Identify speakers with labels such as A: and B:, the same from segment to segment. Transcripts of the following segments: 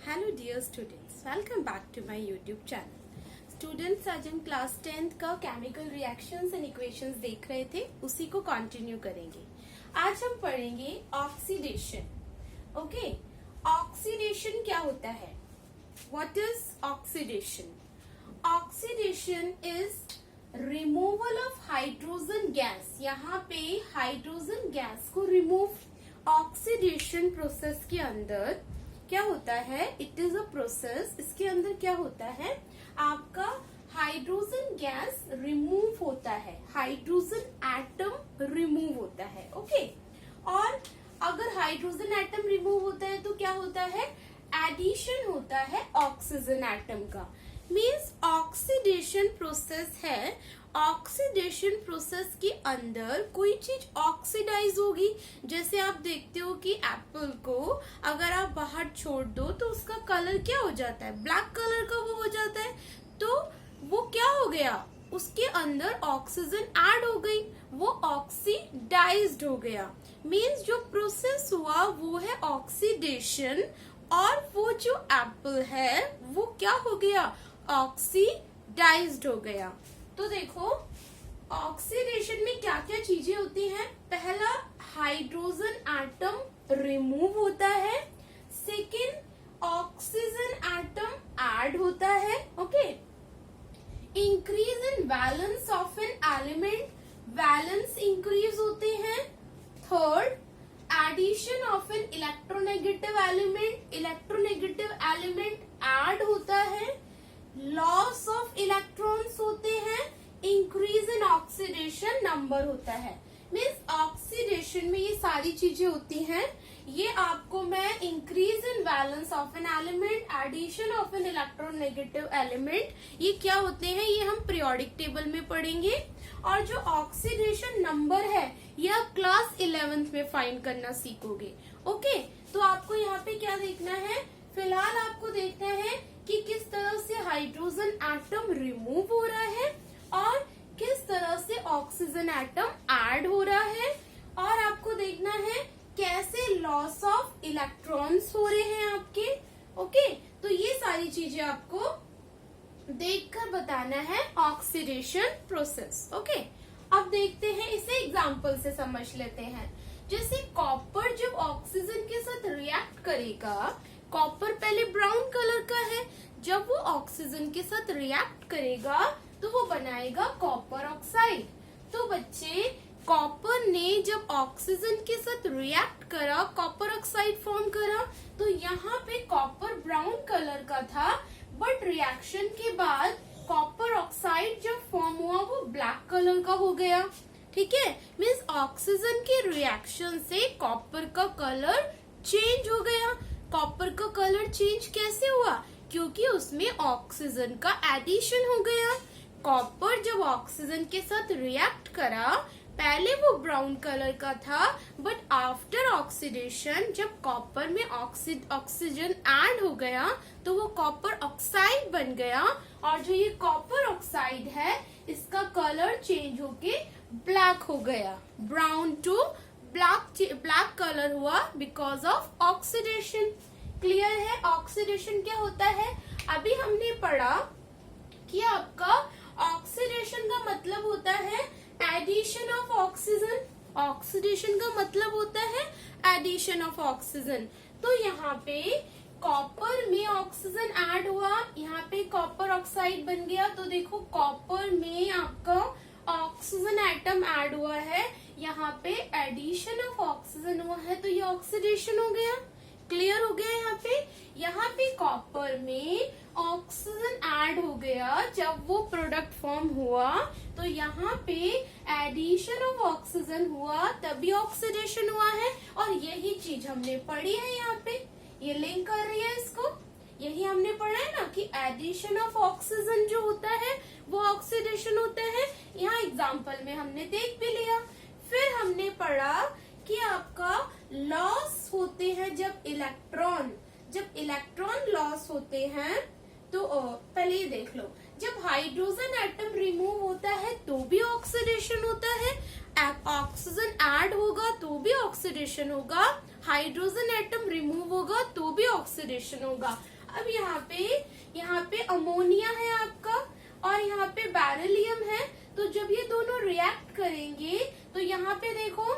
A: Hello dear students, welcome back to my YouTube channel. Students, आज हम class 10th का chemical reactions and equations देख रहे थे, उसी को कंटिन्यू करेंगे। आज हम पढ़ेंगे ऑक्सीडेशन। ओके, ऑक्सीडेशन क्या होता है? What is oxidation? Oxidation is removal of hydrogen gas. यहाँ पे हाइड्रोजन गैस को रिमूव ऑक्सीडेशन प्रोसेस के अंदर क्या होता है? It is a process. इसके अंदर क्या होता है? आपका हाइड्रोजन गैस रिमूव होता है, हाइड्रोजन एटम रिमूव होता है। ओके, और अगर हाइड्रोजन एटम रिमूव होता है तो क्या होता है? एडिशन होता है ऑक्सीजन एटम का। मीन्स ऑक्सीडेशन प्रोसेस है। ऑक्सीडेशन प्रोसेस के अंदर कोई चीज ऑक्सीडाइज होगी। जैसे आप देखते हो कि एप्पल को अगर आप बाहर छोड़ दो तो उसका कलर क्या हो जाता है? ब्लैक कलर का वो हो जाता है। तो वो क्या हो गया? उसके अंदर ऑक्सीजन ऐड हो गई, वो ऑक्सीडाइज्ड हो गया। मीन्स जो प्रोसेस हुआ वो है ऑक्सीडेशन, और वो जो एप्पल है वो क्या हो गया? ऑक्सीडाइज्ड हो गया। तो देखो, ऑक्सीडेशन में क्या क्या चीजें होती हैं? पहला, हाइड्रोजन एटम रिमूव होता है। सेकेंड, ऑक्सीजन एटम ऐड होता है। Okay, increase in valence of an element, valence increase होते हैं। Third, addition of an electronegative element, electronegative element add होता है। लॉस ऑफ इलेक्ट्रॉन्स होते हैं। इंक्रीज इन ऑक्सीडेशन नंबर होता है। मीन्स ऑक्सीडेशन में ये सारी चीजें होती हैं। ये आपको मैं increase in valence of an element, addition of an electronegative element, ये क्या होते हैं ये हम पीरियोडिक टेबल में पढ़ेंगे। और जो ऑक्सीडेशन नंबर है ये आप क्लास 11th में फाइंड करना सीखोगे। ओके, तो आपको यहाँ पे क्या देखना है? फिलहाल आपको देखना है कि किस तरह से हाइड्रोजन एटम रिमूव हो रहा है और किस तरह से ऑक्सीजन एटम ऐड हो रहा है, और आपको देखना है कैसे लॉस ऑफ इलेक्ट्रॉन्स हो रहे हैं आपके। ओके, तो ये सारी चीजें आपको देखकर बताना है ऑक्सीडेशन प्रोसेस। ओके, अब देखते हैं, इसे एग्जांपल से समझ लेते हैं। जैसे कॉपर जब ऑक्सीजन के साथ रिएक्ट करेगा, कॉपर पहले ब्राउन कलर का है, जब वो ऑक्सीजन के साथ रिएक्ट करेगा तो वो बनाएगा कॉपर ऑक्साइड। तो बच्चे, कॉपर ने जब ऑक्सीजन के साथ रिएक्ट करा, कॉपर ऑक्साइड फॉर्म करा, तो यहाँ पे कॉपर ब्राउन कलर का था, बट रिएक्शन के बाद कॉपर ऑक्साइड जब फॉर्म हुआ वो ब्लैक कलर का हो गया। ठीक है, मीन्स ऑक्सीजन के रिएक्शन से कॉपर का कलर चेंज हो गया। कॉपर का कलर चेंज कैसे हुआ? क्योंकि उसमें ऑक्सीजन का एडिशन हो गया। कॉपर जब ऑक्सीजन के साथ रिएक्ट करा, पहले वो ब्राउन कलर का था, बट आफ्टर ऑक्सीडेशन जब कॉपर में ऑक्सीजन ऐड हो गया तो वो कॉपर ऑक्साइड बन गया। और जो ये कॉपर ऑक्साइड है इसका कलर चेंज होके ब्लैक हो गया। ब्राउन टू ब्लैक कलर हुआ बिकॉज ऑफ ऑक्सीडेशन। क्लियर है ऑक्सीडेशन क्या होता है? अभी हमने पढ़ा कि आपका ऑक्सीडेशन का मतलब होता है एडिशन ऑफ ऑक्सीजन। ऑक्सीडेशन का मतलब होता है एडिशन ऑफ ऑक्सीजन। तो यहाँ पे कॉपर में ऑक्सीजन ऐड हुआ, यहाँ पे कॉपर ऑक्साइड बन गया। तो देखो, कॉपर में आपका ऑक्सीजन एटम ऐड हुआ है, यहाँ पे एडिशन ऑफ ऑक्सीजन हुआ है, तो ये ऑक्सीडेशन हो गया। क्लियर हो गया? यहाँ पे कॉपर में ऑक्सीजन ऐड हो गया, जब वो प्रोडक्ट फॉर्म हुआ तो यहाँ पे एडिशन ऑफ ऑक्सीजन हुआ, तभी ऑक्सीडेशन हुआ है। और यही चीज हमने पढ़ी है, यहाँ पे ये लिंक कर रही है इसको। यही हमने पढ़ा है ना कि एडिशन ऑफ ऑक्सीजन जो होता है वो ऑक्सीडेशन होता है। यहाँ एग्जाम्पल में हमने देख भी लिया। फिर हमने पढ़ा कि आपका लॉस होते हैं जब इलेक्ट्रॉन लॉस होते हैं। तो पहले ये देख लो, जब हाइड्रोजन एटम रिमूव होता है तो भी ऑक्सीडेशन होता है, ऑक्सीजन ऐड होगा तो भी ऑक्सीडेशन होगा, हाइड्रोजन एटम रिमूव होगा तो भी ऑक्सीडेशन होगा। अब यहाँ पे अमोनिया है आपका और यहाँ पे बेरिलियम है, तो जब ये दोनों रिएक्ट करेंगे तो यहाँ पे देखो,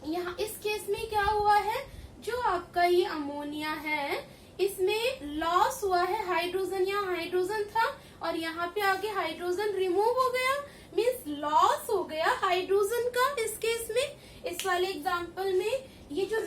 A: यहाँ इस केस में क्या हुआ है, जो आपका ये अमोनिया है इसमें लॉस हुआ है हाइड्रोजन, यहाँ हाइड्रोजन था और यहाँ पे आके हाइड्रोजन रिमूव हो गया, मीन्स लॉस हो गया हाइड्रोजन का। इस केस में इस वाले एग्जांपल में ये जो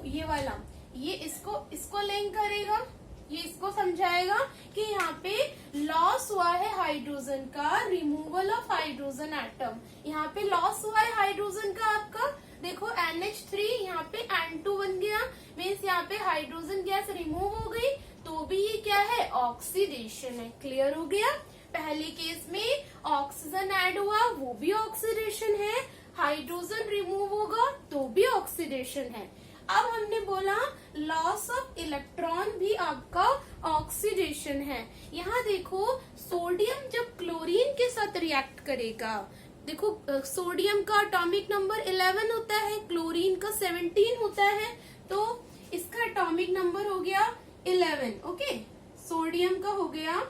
A: ये वाला ये इसको लिंक करेगा, ये इसको समझाएगा कि यहाँ पे लॉस हुआ है हाइड्रोजन का, रिमूवल ऑफ हाइड्रोजन एटम। यहाँ पे लॉस हुआ है हाइड्रोजन का आपका, देखो NH3 यहाँ पे N2 बन गया, मीन्स यहाँ पे हाइड्रोजन गैस रिमूव हो गई तो भी ये क्या है, ऑक्सीडेशन है। क्लियर हो गया। पहले केस में ऑक्सीजन ऐड हुआ वो भी ऑक्सीडेशन है, हाइड्रोजन रिमूव होगा तो भी ऑक्सीडेशन है। अब हमने बोला लॉस ऑफ इलेक्ट्रॉन भी आपका ऑक्सीडेशन है। यहाँ देखो सोडियम जब क्लोरीन के साथ रिएक्ट करेगा, देखो सोडियम का एटॉमिक नंबर 11 होता है, क्लोरीन का 17 होता है, तो इसका एटॉमिक नंबर हो गया 11। ओके, सोडियम का हो गया,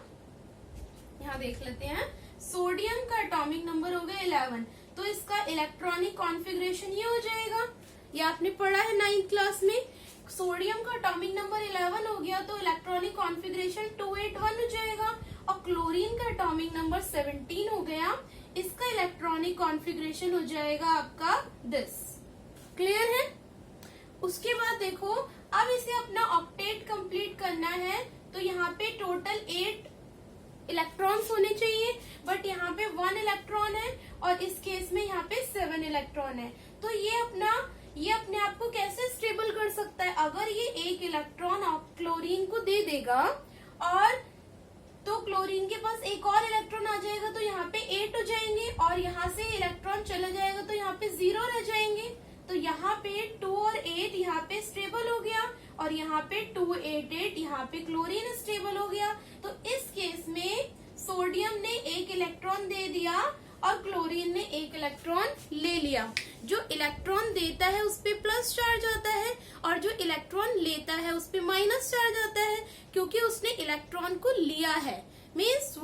A: यहाँ देख लेते हैं, सोडियम का एटॉमिक नंबर हो गया 11, तो इसका इलेक्ट्रॉनिक कॉन्फ़िगरेशन ये हो जाएगा, ये आपने पढ़ा है 9th क्लास में। सोडियम का एटॉमिक नंबर 11 हो गया तो इलेक्ट्रॉनिक कॉन्फ़िगरेशन 281 हो जाएगा, और क्लोरीन का एटॉमिक नंबर 17 हो गया, इसका इलेक्ट्रॉनिक कॉन्फ़िगरेशन हो जाएगा आपका दिस। क्लियर है। उसके बाद देखो अब इसे अपना ऑक्टेट कंप्लीट करना है, तो यहाँ पे टोटल 8 इलेक्ट्रॉन्स होने चाहिए, बट यहाँ पे 1 इलेक्ट्रॉन है और इस केस में यहाँ पे 7 इलेक्ट्रॉन है। तो ये अपने आप को कैसे स्टेबल कर सकता है, अगर ये एक इलेक्ट्रॉन क्लोरीन को दे देगा और तो क्लोरीन के पास एक और इलेक्ट्रॉन आ जाएगा तो यहाँ पे 8 हो जाएंगे, और यहाँ से इलेक्ट्रॉन चला जाएगा तो यहाँ पे 0 रह जाएंगे। तो यहाँ पे 2 और 8 यहाँ पे स्टेबल हो गया, और यहाँ पे 2 8 8 यहाँ पे क्लोरीन स्टेबल हो गया। तो इस केस में सोडियम ने एक इलेक्ट्रॉन दे दिया और क्लोरीन ने एक इलेक्ट्रॉन ले लिया। जो इलेक्ट्रॉन देता है उस पे प्लस चार्ज आता है और जो इलेक्ट्रॉन लेता है उस पे माइनस चार्ज आता है, क्योंकि उसने इलेक्ट्रॉन को लिया है। मीन्स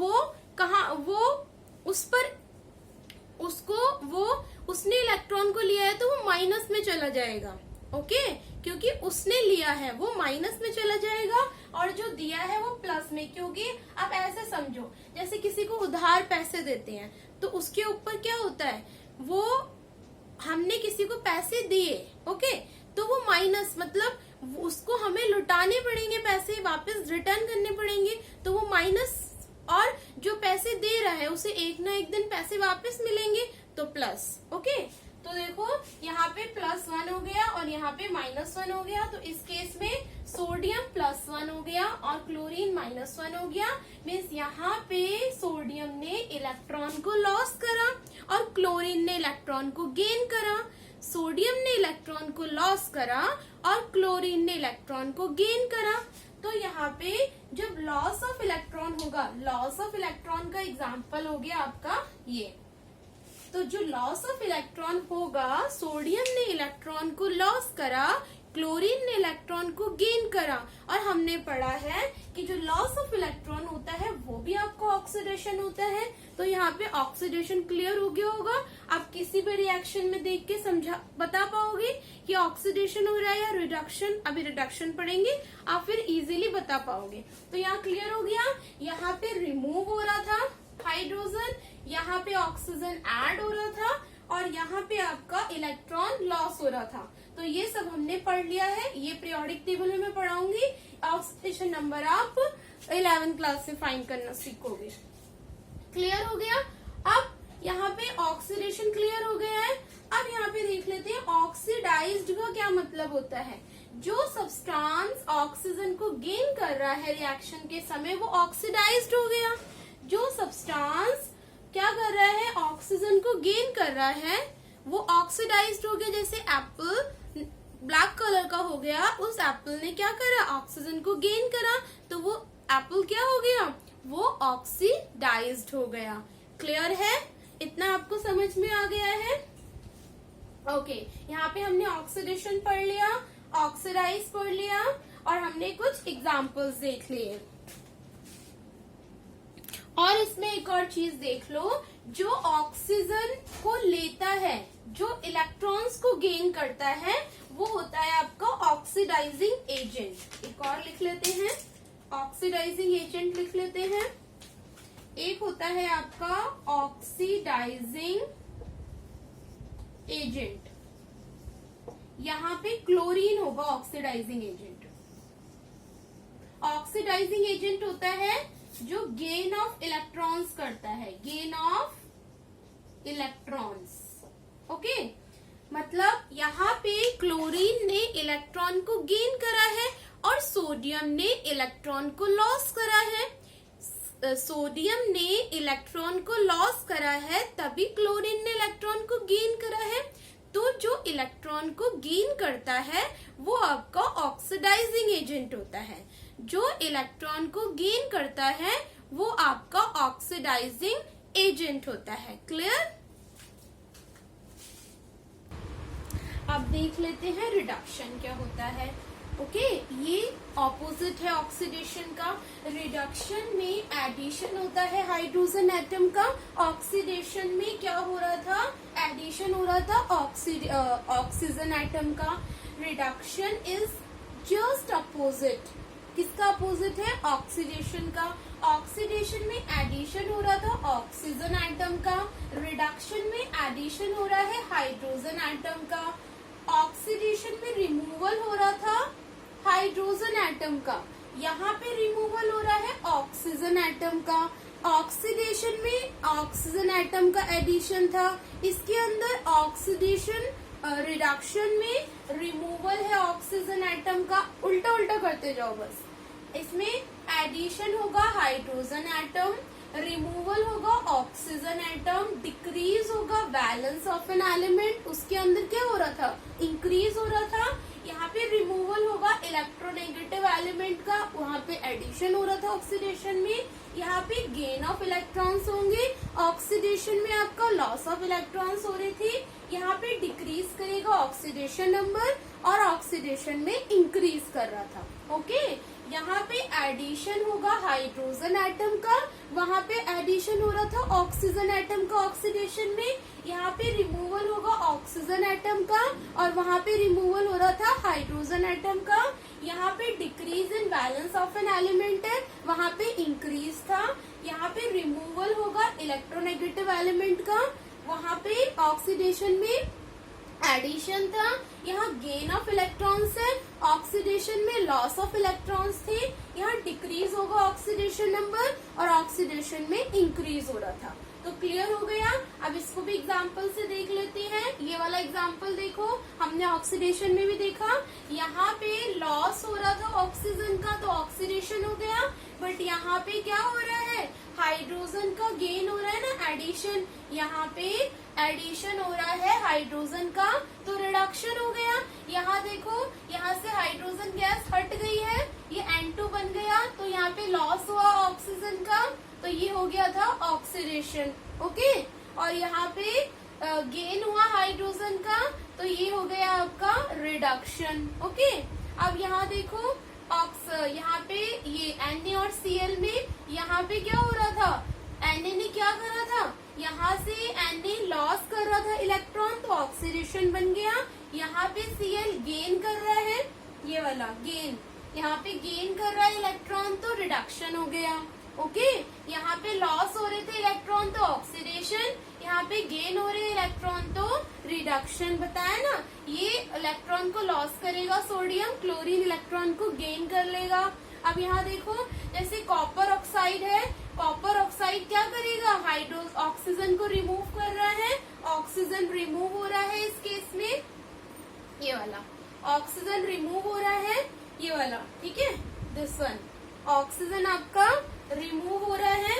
A: उसने इलेक्ट्रॉन को लिया है तो वो माइनस में चला जाएगा। ओके, क्योंकि उसने लिया है वो माइनस में चला जाएगा और जो दिया है वो प्लस में। क्योंकि आप ऐसे समझो, जैसे किसी को उधार पैसे देते हैं तो उसके ऊपर क्या होता है, वो हमने किसी को पैसे दिए, ओके, तो वो माइनस, मतलब उसको हमें लुटाने पड़ेंगे, पैसे वापस रिटर्न करने पड़ेंगे, तो वो माइनस, और जो पैसे दे रहा है उसे एक ना एक दिन पैसे वापस मिलेंगे तो प्लस। ओके, तो देखो यहाँ पे +1 हो गया और यहाँ पे -1 हो गया, तो इस केस में सोडियम +1 हो गया और क्लोरीन -1 हो गया। मीन्स यहाँ पे सोडियम ने इलेक्ट्रॉन को लॉस करा और क्लोरीन ने इलेक्ट्रॉन को गेन करा। सोडियम ने इलेक्ट्रॉन को लॉस करा और क्लोरीन ने इलेक्ट्रॉन को गेन करा। तो यहाँ पे जब लॉस ऑफ इलेक्ट्रॉन होगा, लॉस ऑफ इलेक्ट्रॉन का एग्जाम्पल हो गया आपका ये। तो जो लॉस ऑफ इलेक्ट्रॉन होगा, सोडियम ने इलेक्ट्रॉन को लॉस करा, क्लोरीन ने इलेक्ट्रॉन को गेन करा, और हमने पढ़ा है कि जो लॉस ऑफ इलेक्ट्रॉन होता है वो भी आपको ऑक्सीडेशन होता है। तो यहाँ पे ऑक्सीडेशन क्लियर हो गया होगा। आप किसी भी रिएक्शन में देख के बता पाओगे कि ऑक्सीडेशन हो रहा है या रिडक्शन। अभी रिडक्शन पढ़ेंगे, आप फिर इजीली बता पाओगे। तो यहाँ क्लियर हो गया, यहाँ पे रिमूव हो रहा था हाइड्रोजन, यहाँ पे ऑक्सीजन ऐड हो रहा था, और यहाँ पे आपका इलेक्ट्रॉन लॉस हो रहा था। तो ये सब हमने पढ़ लिया है, ये पीरियोडिक टेबल में मैं पढ़ाऊंगी। ऑक्सीडेशन नंबर आप 11th क्लास से फाइंड करना सीखोगे। क्लियर हो गया। अब यहाँ पे ऑक्सीडेशन क्लियर हो गया है। अब यहाँ पे देख लेते हैं ऑक्सीडाइज्ड का क्या मतलब होता है। जो सब्सटेंस ऑक्सीजन को गेन कर रहा है रिएक्शन के समय, वो ऑक्सीडाइज्ड हो गया। जो सब्सटेंस क्या कर रहा है, ऑक्सीजन को गेन कर रहा है, वो ऑक्सीडाइज्ड हो गया। जैसे एप्पल ब्लैक कलर का हो गया, उस एप्पल ने क्या करा, ऑक्सीजन को गेन करा, तो वो एप्पल क्या हो गया, वो ऑक्सीडाइज्ड हो गया। क्लियर है, इतना आपको समझ में आ गया है। ओके, यहाँ पे हमने ऑक्सीडेशन पढ़ लिया। ऑक्सीडाइज पढ़ लिया और हमने कुछ एग्जाम्पल्स देख लिए। और इसमें एक और चीज देख लो, जो ऑक्सीजन को लेता है, जो इलेक्ट्रॉन्स को गेन करता है, वो होता है आपका ऑक्सीडाइजिंग एजेंट। एक और लिख लेते हैं, ऑक्सीडाइजिंग एजेंट लिख लेते हैं। एक होता है आपका ऑक्सीडाइजिंग एजेंट, यहाँ पे क्लोरीन होगा ऑक्सीडाइजिंग एजेंट। ऑक्सीडाइजिंग एजेंट होता है जो गेन ऑफ इलेक्ट्रॉन्स करता है, गेन ऑफ इलेक्ट्रॉन्स। ओके, मतलब यहाँ पे क्लोरीन ने इलेक्ट्रॉन को गेन करा है और सोडियम ने इलेक्ट्रॉन को लॉस करा है। सोडियम ने इलेक्ट्रॉन को लॉस करा है, तभी क्लोरीन ने इलेक्ट्रॉन को गेन करा है। तो जो इलेक्ट्रॉन को गेन करता है वो आपका ऑक्सीडाइजिंग एजेंट होता है। जो इलेक्ट्रॉन को गेन करता है वो आपका ऑक्सीडाइजिंग एजेंट होता है। क्लियर? अब देख लेते हैं रिडक्शन क्या होता है। ओके, ये ऑपोजिट है ऑक्सीडेशन का। रिडक्शन में एडिशन होता है हाइड्रोजन एटम का, ऑक्सीडेशन में क्या हो रहा था, एडिशन हो रहा था ऑक्सीजन एटम का। रिडक्शन इज जस्ट अपोजिट, किसका अपोजिट है, ऑक्सीडेशन का। ऑक्सीडेशन में एडिशन हो रहा था ऑक्सीजन एटम का, रिडक्शन में एडिशन हो रहा है हाइड्रोजन एटम का। ऑक्सीडेशन में रिमूवल हो रहा था हाइड्रोजन एटम का, यहाँ पे रिमूवल हो रहा है ऑक्सीजन एटम का। ऑक्सीडेशन में ऑक्सीजन एटम का एडिशन था, इसके अंदर ऑक्सीडेशन रिडक्शन में रिमूवल है ऑक्सीजन एटम का। उल्टा उल्टा करते जाओ बस। इसमें एडिशन होगा हाइड्रोजन एटम, रिमूवल होगा ऑक्सीजन एटम, डिक्रीज होगा बैलेंस ऑफ एन एलिमेंट। उसके अंदर क्या हो रहा था, इंक्रीज हो रहा था। यहाँ पे रिमूवल होगा इलेक्ट्रोनेगेटिव एलिमेंट का, वहाँ पे एडिशन हो रहा था ऑक्सीडेशन में। यहाँ पे गेन ऑफ इलेक्ट्रॉन्स होंगे, ऑक्सीडेशन में आपका लॉस ऑफ इलेक्ट्रॉन्स हो रही थी। यहाँ पे डिक्रीज करेगा ऑक्सीडेशन नंबर और ऑक्सीडेशन में इंक्रीज कर रहा था। ओके, यहाँ पे एडिशन होगा हाइड्रोजन एटम का, वहाँ पे एडिशन हो रहा था ऑक्सीजन एटम का ऑक्सीडेशन में। यहाँ पे रिमूवल होगा ऑक्सीजन एटम का और वहाँ पे रिमूवल हो रहा था हाइड्रोजन एटम का। यहाँ पे decrease in balance of an element है, वहाँ पे इंक्रीज था। यहाँ पे रिमूवल होगा इलेक्ट्रोनेगेटिव एलिमेंट का, वहाँ पे ऑक्सीडेशन में एडिशन था। यहाँ गेन ऑफ इलेक्ट्रॉन्स है, ऑक्सीडेशन में लॉस ऑफ इलेक्ट्रॉन्स थे। यहाँ डिक्रीज होगा ऑक्सीडेशन नंबर और ऑक्सीडेशन में इंक्रीज हो रहा था। तो क्लियर हो गया। अब इसको भी एग्जाम्पल से देख लेते हैं। ये वाला एग्जाम्पल देखो, हमने ऑक्सीडेशन में भी देखा, यहाँ पे लॉस हो रहा था ऑक्सीजन का तो ऑक्सीडेशन हो गया। बट यहाँ पे क्या हो रहा है, हाइड्रोजन का गेन हो रहा है ना, एडिशन। यहाँ पे एडिशन हो रहा है हाइड्रोजन का तो रिडक्शन हो गया। यहाँ देखो, यहाँ से हाइड्रोजन गैस हट गई है, ये N2 बन गया, तो यहाँ पे लॉस हुआ ऑक्सीजन का, तो ये हो गया था ऑक्सीडेशन। ओके, और यहाँ पे गेन हुआ हाइड्रोजन का, तो ये हो गया आपका रिडक्शन। ओके, अब यहाँ देखो, यहाँ पे ये Na और Cl में यहाँ पे क्या हो रहा था, Na ने क्या करा था, यहाँ से Na लॉस कर रहा था इलेक्ट्रॉन तो ऑक्सीडेशन बन गया। यहाँ पे Cl गेन कर रहा है, ये वाला गेन, यहाँ पे गेन कर रहा है इलेक्ट्रॉन तो रिडक्शन हो गया। ओके, यहाँ पे लॉस हो रहे थे इलेक्ट्रॉन तो ऑक्सीडेशन, यहाँ पे गेन हो रहे इलेक्ट्रॉन तो रिडक्शन। बताया ना, ये इलेक्ट्रॉन को लॉस करेगा सोडियम, क्लोरीन इलेक्ट्रॉन को गेन कर लेगा। अब यहाँ देखो, जैसे कॉपर ऑक्साइड है, कॉपर ऑक्साइड क्या करेगा, ऑक्सीजन को रिमूव कर रहा है, ऑक्सीजन रिमूव हो रहा है इस केस में, ये वाला ऑक्सीजन रिमूव हो रहा है, ये वाला, ठीक है, दिस वन ऑक्सीजन आपका रिमूव हो रहा है,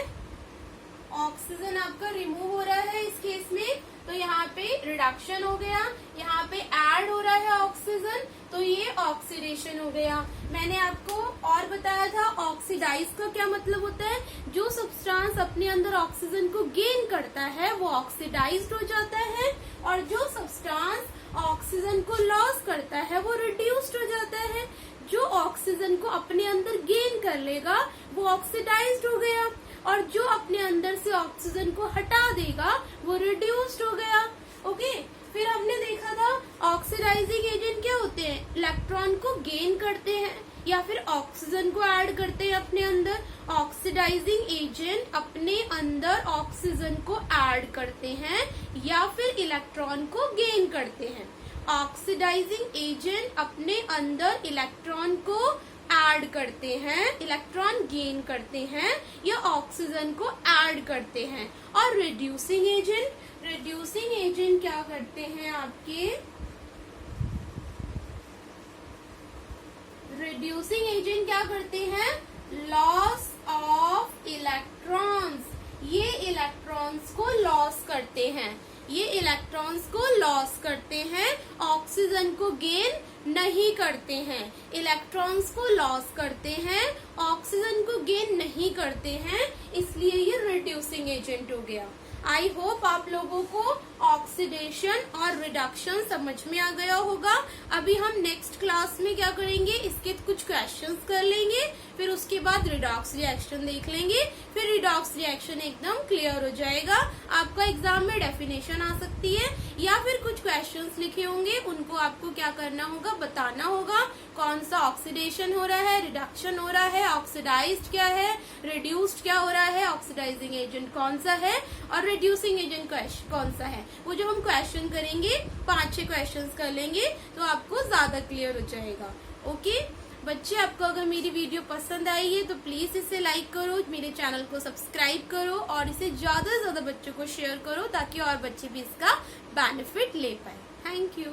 A: ऑक्सीजन आपका रिमूव हो रहा है इस केस में, तो यहाँ पे रिडक्शन हो गया, यहाँ पे ऐड हो रहा है ऑक्सीजन, तो ये ऑक्सीडेशन हो गया। मैंने आपको और बताया था ऑक्सीडाइज का क्या मतलब होता है, जो सब्सटेंस अपने अंदर ऑक्सीजन को गेन करता है वो ऑक्सीडाइज्ड हो जाता है, और जो सब्सटेंस ऑक्सीजन को लॉस करता है वो रिड्यूस्ड हो जाता है। जो ऑक्सीजन को अपने अंदर गेन कर लेगा वो ऑक्सीडाइज्ड हो गया, और जो अपने अंदर से ऑक्सीजन को हटा देगा वो रिड्यूस्ड हो गया। ओके, फिर हमने देखा था ऑक्सीडाइजिंग एजेंट क्या होते हैं, इलेक्ट्रॉन को गेन करते हैं या फिर ऑक्सीजन को ऐड करते हैं अपने अंदर। ऑक्सीडाइजिंग एजेंट अपने अंदर ऑक्सीजन को ऐड करते हैं या फिर इलेक्ट्रॉन को गेन करते हैं। ऑक्सीडाइजिंग एजेंट अपने अंदर इलेक्ट्रॉन को ऐड करते हैं, इलेक्ट्रॉन गेन करते हैं या ऑक्सीजन को ऐड करते हैं। और रिड्यूसिंग एजेंट क्या करते हैं आपके, रिड्यूसिंग एजेंट क्या करते हैं, लॉस ऑफ इलेक्ट्रॉन्स, ये इलेक्ट्रॉन्स को लॉस करते हैं, ये इलेक्ट्रॉन्स को लॉस करते हैं, ऑक्सीजन को गेन नहीं करते हैं। इलेक्ट्रॉन्स को लॉस करते हैं, ऑक्सीजन को गेन नहीं करते हैं, इसलिए ये रिड्यूसिंग एजेंट हो गया। आई होप आप लोगों को ऑक्सीडेशन और रिडक्शन समझ में आ गया होगा। अभी हम नेक्स्ट क्लास में क्या करेंगे, इसके कुछ क्वेश्चंस कर लेंगे, फिर उसके बाद रिडॉक्स रिएक्शन देख लेंगे, फिर रिडॉक्स रिएक्शन एकदम क्लियर हो जाएगा। आपका एग्जाम में डेफिनेशन आ सकती है या फिर कुछ क्वेश्चंस लिखे होंगे, उनको आपको क्या करना होगा, बताना होगा कौन सा ऑक्सीडेशन हो रहा है, रिडक्शन हो रहा है, ऑक्सीडाइज्ड क्या है, रिड्यूस्ड क्या हो रहा है, ऑक्सीडाइजिंग एजेंट कौन सा है और रिड्यूसिंग एजेंट कौन सा है। वो जब हम क्वेश्चन करेंगे 5-6 क्वेश्चंस कर लेंगे तो आपको ज्यादा क्लियर हो जाएगा। ओके बच्चे, आपको अगर मेरी वीडियो पसंद आई है तो प्लीज इसे लाइक करो, मेरे चैनल को सब्सक्राइब करो और इसे ज्यादा से ज्यादा बच्चों को शेयर करो ताकि और बच्चे भी इसका बेनिफिट ले पाए। Thank you.